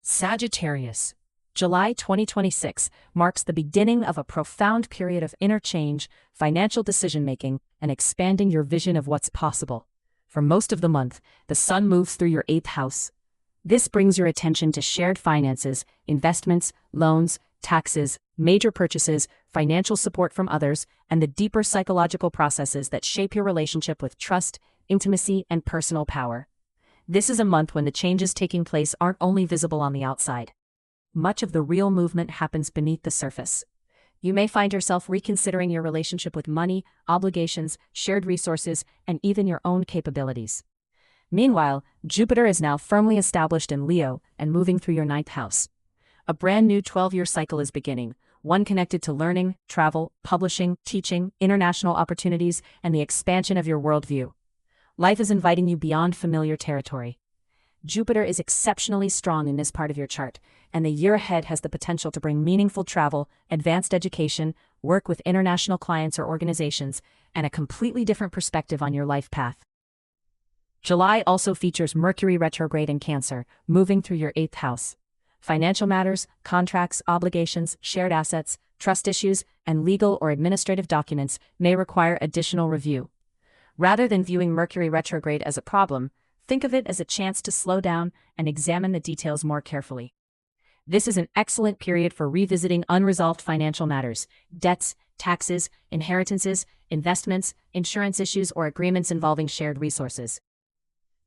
Sagittarius. July 2026 marks the beginning of a profound period of inner change, financial decision-making, and expanding your vision of what's possible. For most of the month, the sun moves through your 8th house. This brings your attention to shared finances, investments, loans, taxes, major purchases, financial support from others, and the deeper psychological processes that shape your relationship with trust, intimacy, and personal power. This is a month when the changes taking place aren't only visible on the outside. Much of the real movement happens beneath the surface. You may find yourself reconsidering your relationship with money, obligations, shared resources, and even your own capabilities. Meanwhile, Jupiter is now firmly established in Leo and moving through your 9th house. A brand new 12-year cycle is beginning, one connected to learning, travel, publishing, teaching, international opportunities, and the expansion of your worldview. Life is inviting you beyond familiar territory. Jupiter is exceptionally strong in this part of your chart, and the year ahead has the potential to bring meaningful travel, advanced education, work with international clients or organizations, and a completely different perspective on your life path. July also features Mercury Retrograde in Cancer, moving through your 8th house. Financial matters, contracts, obligations, shared assets, trust issues, and legal or administrative documents may require additional review. Rather than viewing Mercury retrograde as a problem, think of it as a chance to slow down and examine the details more carefully. This is an excellent period for revisiting unresolved financial matters, debts, taxes, inheritances, investments, insurance issues, or agreements involving shared resources.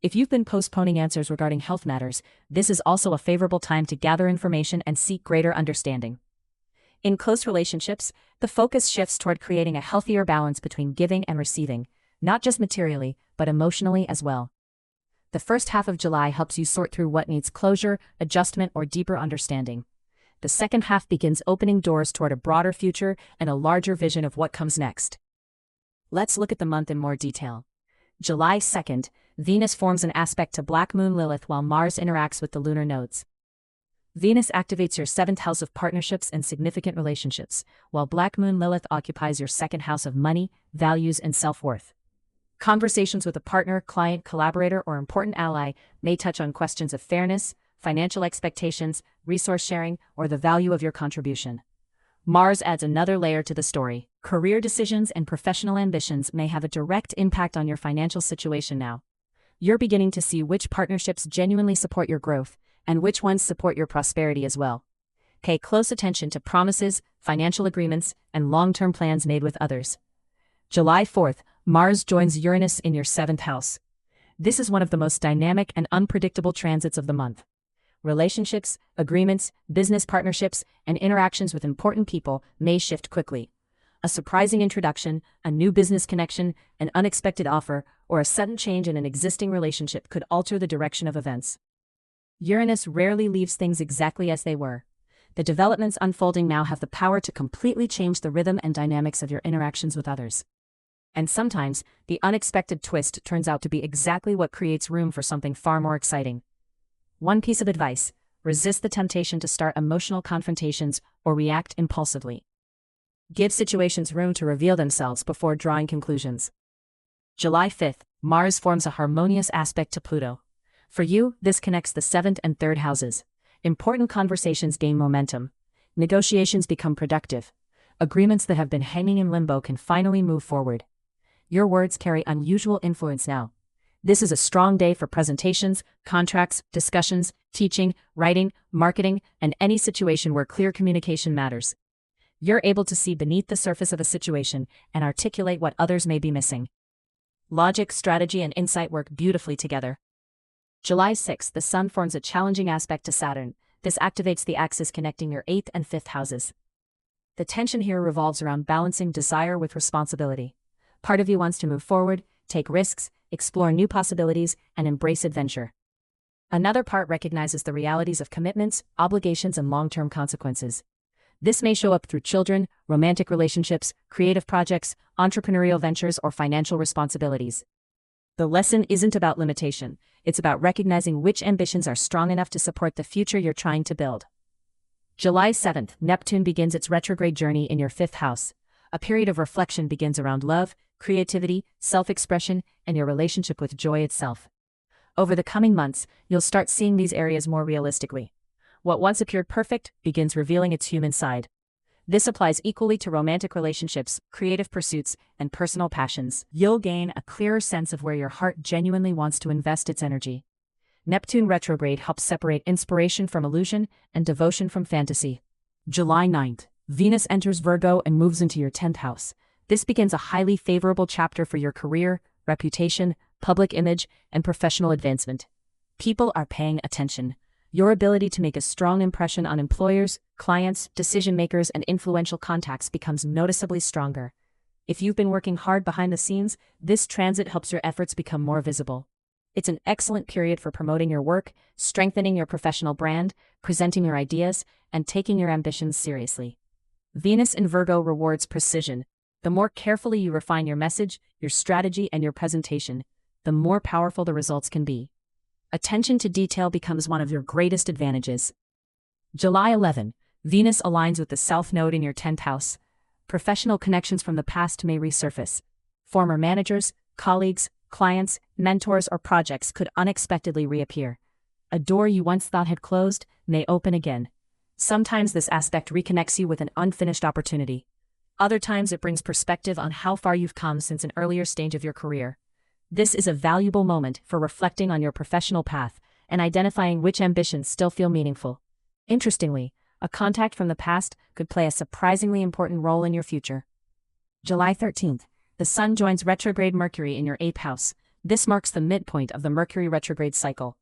If you've been postponing answers regarding health matters, this is also a favorable time to gather information and seek greater understanding. In close relationships, the focus shifts toward creating a healthier balance between giving and receiving, not just materially, but emotionally as well. The first half of July helps you sort through what needs closure, adjustment, or deeper understanding. The second half begins opening doors toward a broader future and a larger vision of what comes next. Let's look at the month in more detail. July 2nd, Venus forms an aspect to Black Moon Lilith while Mars interacts with the lunar nodes. Venus activates your 7th house of partnerships and significant relationships, while Black Moon Lilith occupies your 2nd house of money, values, and self-worth. Conversations with a partner, client, collaborator, or important ally may touch on questions of fairness, financial expectations, resource sharing, or the value of your contribution. Mars adds another layer to the story. Career decisions and professional ambitions may have a direct impact on your financial situation now. You're beginning to see which partnerships genuinely support your growth, and which ones support your prosperity as well. Pay close attention to promises, financial agreements, and long-term plans made with others. July 4th, Mars joins Uranus in your 7th house. This is one of the most dynamic and unpredictable transits of the month. Relationships, agreements, business partnerships, and interactions with important people may shift quickly. A surprising introduction, a new business connection, an unexpected offer, or a sudden change in an existing relationship could alter the direction of events. Uranus rarely leaves things exactly as they were. The developments unfolding now have the power to completely change the rhythm and dynamics of your interactions with others. And sometimes, the unexpected twist turns out to be exactly what creates room for something far more exciting. One piece of advice: resist the temptation to start emotional confrontations or react impulsively. Give situations room to reveal themselves before drawing conclusions. July 5th, Mars forms a harmonious aspect to Pluto. For you, this connects the 7th and 3rd houses. Important conversations gain momentum. Negotiations become productive. Agreements that have been hanging in limbo can finally move forward. Your words carry unusual influence now. This is a strong day for presentations, contracts, discussions, teaching, writing, marketing, and any situation where clear communication matters. You're able to see beneath the surface of a situation and articulate what others may be missing. Logic, strategy, and insight work beautifully together. July 6th, the Sun forms a challenging aspect to Saturn. This activates the axis connecting your 8th and 5th houses. The tension here revolves around balancing desire with responsibility. Part of you wants to move forward, take risks, explore new possibilities, and embrace adventure. Another part recognizes the realities of commitments, obligations, and long-term consequences. This may show up through children, romantic relationships, creative projects, entrepreneurial ventures, or financial responsibilities. The lesson isn't about limitation. It's about recognizing which ambitions are strong enough to support the future you're trying to build. July 7th, Neptune begins its retrograde journey in your 5th house. A period of reflection begins around love, creativity, self-expression, and your relationship with joy itself. Over the coming months, you'll start seeing these areas more realistically. what once appeared perfect begins revealing its human side. This applies equally to romantic relationships, creative pursuits, and personal passions. You'll gain a clearer sense of where your heart genuinely wants to invest its energy. Neptune retrograde helps separate inspiration from illusion and devotion from fantasy. July 9th, Venus enters Virgo and moves into your 10th house. This begins a highly favorable chapter for your career, reputation, public image, and professional advancement. People are paying attention. Your ability to make a strong impression on employers, clients, decision-makers, and influential contacts becomes noticeably stronger. If you've been working hard behind the scenes, this transit helps your efforts become more visible. It's an excellent period for promoting your work, strengthening your professional brand, presenting your ideas, and taking your ambitions seriously. Venus in Virgo rewards precision. The more carefully you refine your message, your strategy, and your presentation, the more powerful the results can be. Attention to detail becomes one of your greatest advantages. July 11, Venus aligns with the South Node in your 10th house. Professional connections from the past may resurface. Former managers, colleagues, clients, mentors, or projects could unexpectedly reappear. A door you once thought had closed may open again. Sometimes this aspect reconnects you with an unfinished opportunity. Other times it brings perspective on how far you've come since an earlier stage of your career. This is a valuable moment for reflecting on your professional path and identifying which ambitions still feel meaningful. Interestingly, a contact from the past could play a surprisingly important role in your future. July 13th, the Sun joins retrograde Mercury in your 8th house. This marks the midpoint of the Mercury retrograde cycle.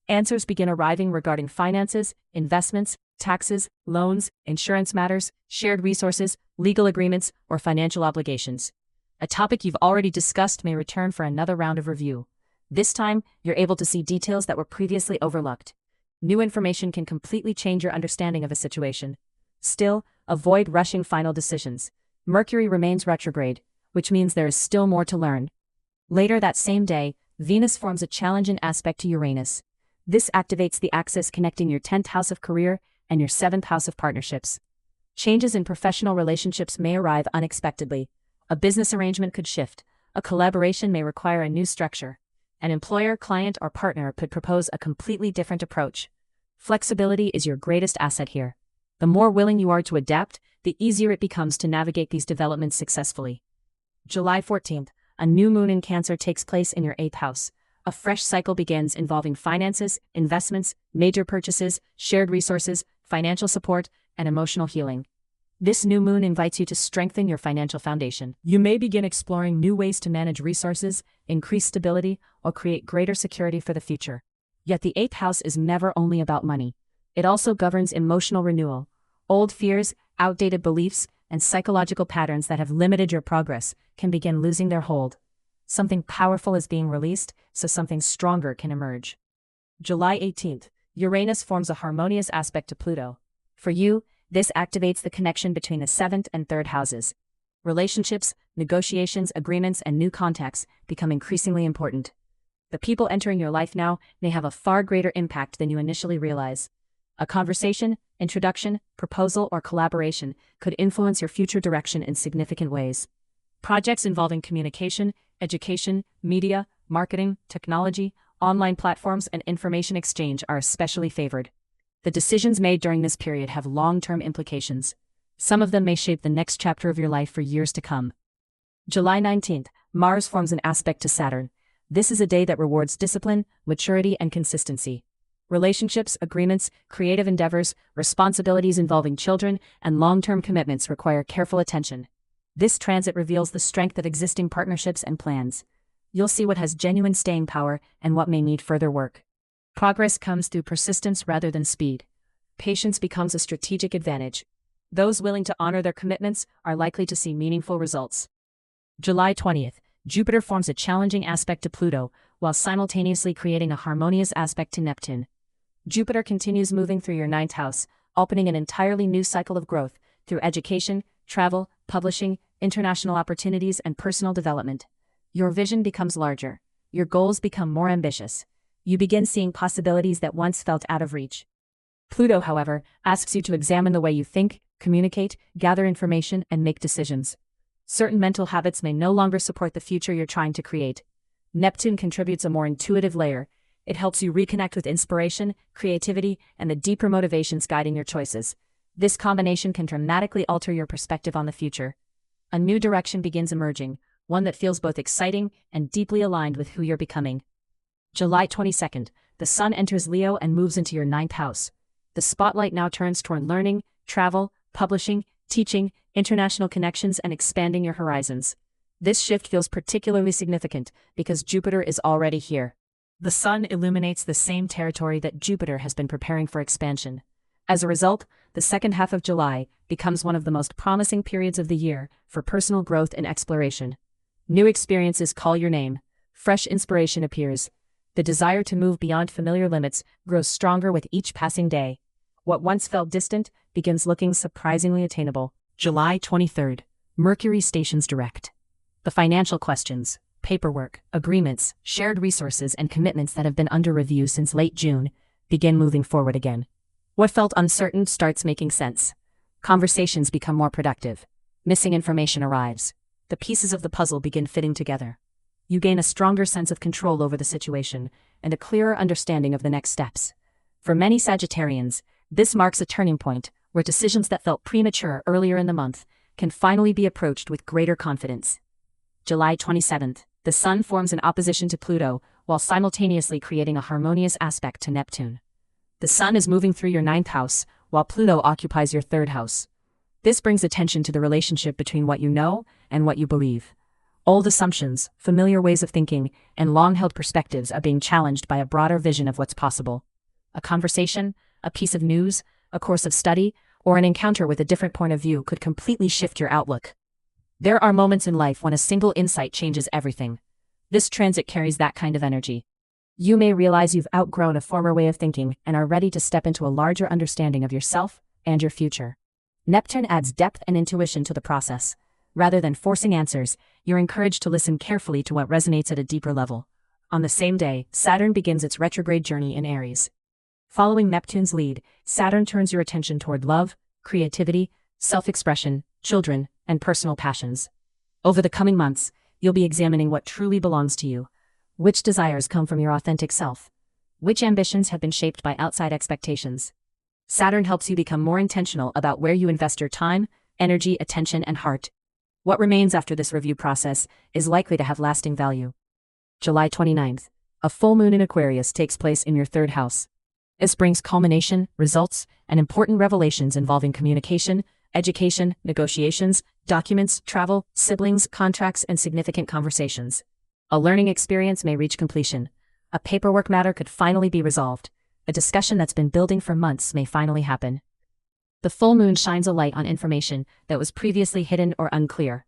Answers begin arriving regarding finances, investments, taxes, loans, insurance matters, shared resources, legal agreements, or financial obligations. A topic you've already discussed may return for another round of review. This time, you're able to see details that were previously overlooked. New information can completely change your understanding of a situation. Still, avoid rushing final decisions. Mercury remains retrograde, which means there is still more to learn. Later that same day, Venus forms a challenging aspect to Uranus. This activates the axis connecting your 10th house of career and your 7th house of partnerships. Changes in professional relationships may arrive unexpectedly. A business arrangement could shift. A collaboration may require a new structure. An employer, client, or partner could propose a completely different approach. Flexibility is your greatest asset here. The more willing you are to adapt, the easier it becomes to navigate these developments successfully. July 14th, a new moon in Cancer takes place in your 8th house. A fresh cycle begins involving finances, investments, major purchases, shared resources, financial support, and emotional healing. This new moon invites you to strengthen your financial foundation. You may begin exploring new ways to manage resources, increase stability, or create greater security for the future. Yet the 8th house is never only about money. It also governs emotional renewal. Old fears, outdated beliefs, and psychological patterns that have limited your progress can begin losing their hold. Something powerful is being released, so something stronger can emerge. July 18th, Uranus forms a harmonious aspect to Pluto. For you, this activates the connection between the 7th and 3rd houses. Relationships, negotiations, agreements, and new contacts become increasingly important. The people entering your life now may have a far greater impact than you initially realize. A conversation, introduction, proposal, or collaboration could influence your future direction in significant ways. Projects involving communication, education, media, marketing, technology, online platforms, and information exchange are especially favored. The decisions made during this period have long-term implications. Some of them may shape the next chapter of your life for years to come. July 19th, Mars forms an aspect to Saturn. This is a day that rewards discipline, maturity, and consistency. Relationships, agreements, creative endeavors, responsibilities involving children, and long-term commitments require careful attention. This transit reveals the strength of existing partnerships and plans. You'll see what has genuine staying power and what may need further work. Progress comes through persistence rather than speed. Patience becomes a strategic advantage. Those willing to honor their commitments are likely to see meaningful results. July 20th, Jupiter forms a challenging aspect to Pluto, while simultaneously creating a harmonious aspect to Neptune. Jupiter continues moving through your 9th house, opening an entirely new cycle of growth through education, travel, publishing, international opportunities, and personal development. Your vision becomes larger. Your goals become more ambitious. You begin seeing possibilities that once felt out of reach. Pluto, however, asks you to examine the way you think, communicate, gather information, and make decisions. Certain mental habits may no longer support the future you're trying to create. Neptune contributes a more intuitive layer, It helps you reconnect with inspiration, creativity, and the deeper motivations guiding your choices. This combination can dramatically alter your perspective on the future. A new direction begins emerging, one that feels both exciting and deeply aligned with who you're becoming. July 22nd, the Sun enters Leo and moves into your ninth house. The spotlight now turns toward learning, travel, publishing, teaching, international connections, and expanding your horizons. This shift feels particularly significant because Jupiter is already here. The Sun illuminates the same territory that Jupiter has been preparing for expansion. As a result, the second half of July becomes one of the most promising periods of the year for personal growth and exploration. New experiences call your name. Fresh inspiration appears. The desire to move beyond familiar limits grows stronger with each passing day. What once felt distant begins looking surprisingly attainable. July 23rd, Mercury stations direct. The financial questions, paperwork, agreements, shared resources, and commitments that have been under review since late June begin moving forward again. What felt uncertain starts making sense. Conversations become more productive. Missing information arrives. The pieces of the puzzle begin fitting together. You gain a stronger sense of control over the situation and a clearer understanding of the next steps. For many Sagittarians, this marks a turning point where decisions that felt premature earlier in the month can finally be approached with greater confidence. July 27th, the Sun forms an opposition to Pluto while simultaneously creating a harmonious aspect to Neptune. The Sun is moving through your ninth house, while Pluto occupies your third house. This brings attention to the relationship between what you know and what you believe. Old assumptions, familiar ways of thinking, and long-held perspectives are being challenged by a broader vision of what's possible. A conversation, a piece of news, a course of study, or an encounter with a different point of view could completely shift your outlook. There are moments in life when a single insight changes everything. This transit carries that kind of energy. You may realize you've outgrown a former way of thinking and are ready to step into a larger understanding of yourself and your future. Neptune adds depth and intuition to the process. Rather than forcing answers, you're encouraged to listen carefully to what resonates at a deeper level. On the same day, Saturn begins its retrograde journey in Aries. Following Neptune's lead, Saturn turns your attention toward love, creativity, self-expression, children, and personal passions. Over the coming months, you'll be examining what truly belongs to you. Which desires come from your authentic self? Which ambitions have been shaped by outside expectations? Saturn helps you become more intentional about where you invest your time, energy, attention, and heart. What remains after this review process is likely to have lasting value. July 29th, a full moon in Aquarius takes place in your third house. This brings culmination, results, and important revelations involving communication, education, negotiations, documents, travel, siblings, contracts, and significant conversations. A learning experience may reach completion. A paperwork matter could finally be resolved. A discussion that's been building for months may finally happen. The full moon shines a light on information that was previously hidden or unclear.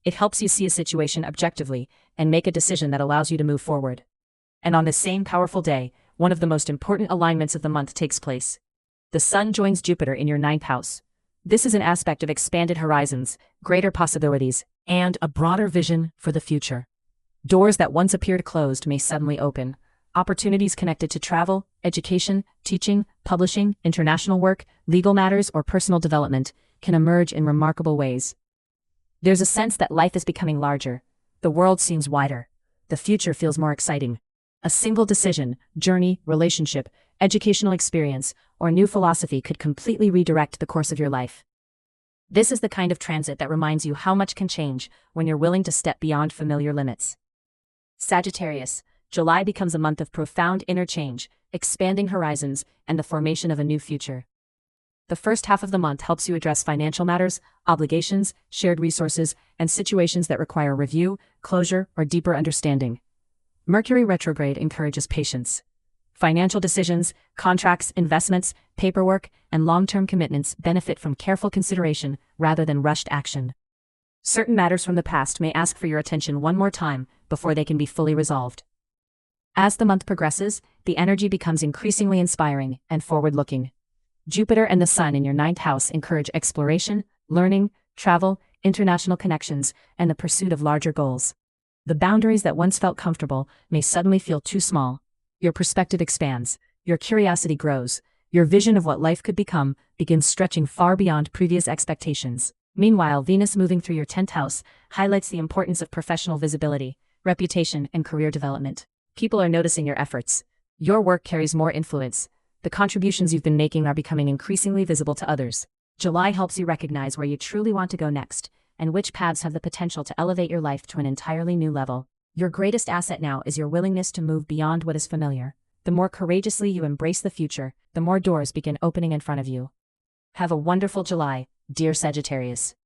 It helps you see a situation objectively and make a decision that allows you to move forward. And on this same powerful day, one of the most important alignments of the month takes place. The Sun joins Jupiter in your ninth house. This is an aspect of expanded horizons, greater possibilities, and a broader vision for the future. Doors that once appeared closed may suddenly open. Opportunities connected to travel, education, teaching, publishing, international work, legal matters, or personal development can emerge in remarkable ways. There's a sense that life is becoming larger. The world seems wider. The future feels more exciting. A single decision, journey, relationship, educational experience, or new philosophy could completely redirect the course of your life. This is the kind of transit that reminds you how much can change when you're willing to step beyond familiar limits. Sagittarius, July becomes a month of profound inner change, expanding horizons, and the formation of a new future. The first half of the month helps you address financial matters, obligations, shared resources, and situations that require review, closure, or deeper understanding. Mercury Retrograde encourages patience. Financial decisions, contracts, investments, paperwork, and long-term commitments benefit from careful consideration rather than rushed action. Certain matters from the past may ask for your attention one more time before they can be fully resolved. As the month progresses, the energy becomes increasingly inspiring and forward-looking. Jupiter and the Sun in your ninth house encourage exploration, learning, travel, international connections, and the pursuit of larger goals. The boundaries that once felt comfortable may suddenly feel too small. Your perspective expands, your curiosity grows, your vision of what life could become begins stretching far beyond previous expectations. Meanwhile, Venus moving through your 10th house highlights the importance of professional visibility, reputation, and career development. People are noticing your efforts. Your work carries more influence. The contributions you've been making are becoming increasingly visible to others. July helps you recognize where you truly want to go next, and which paths have the potential to elevate your life to an entirely new level. Your greatest asset now is your willingness to move beyond what is familiar. The more courageously you embrace the future, the more doors begin opening in front of you. Have a wonderful July, dear Sagittarius.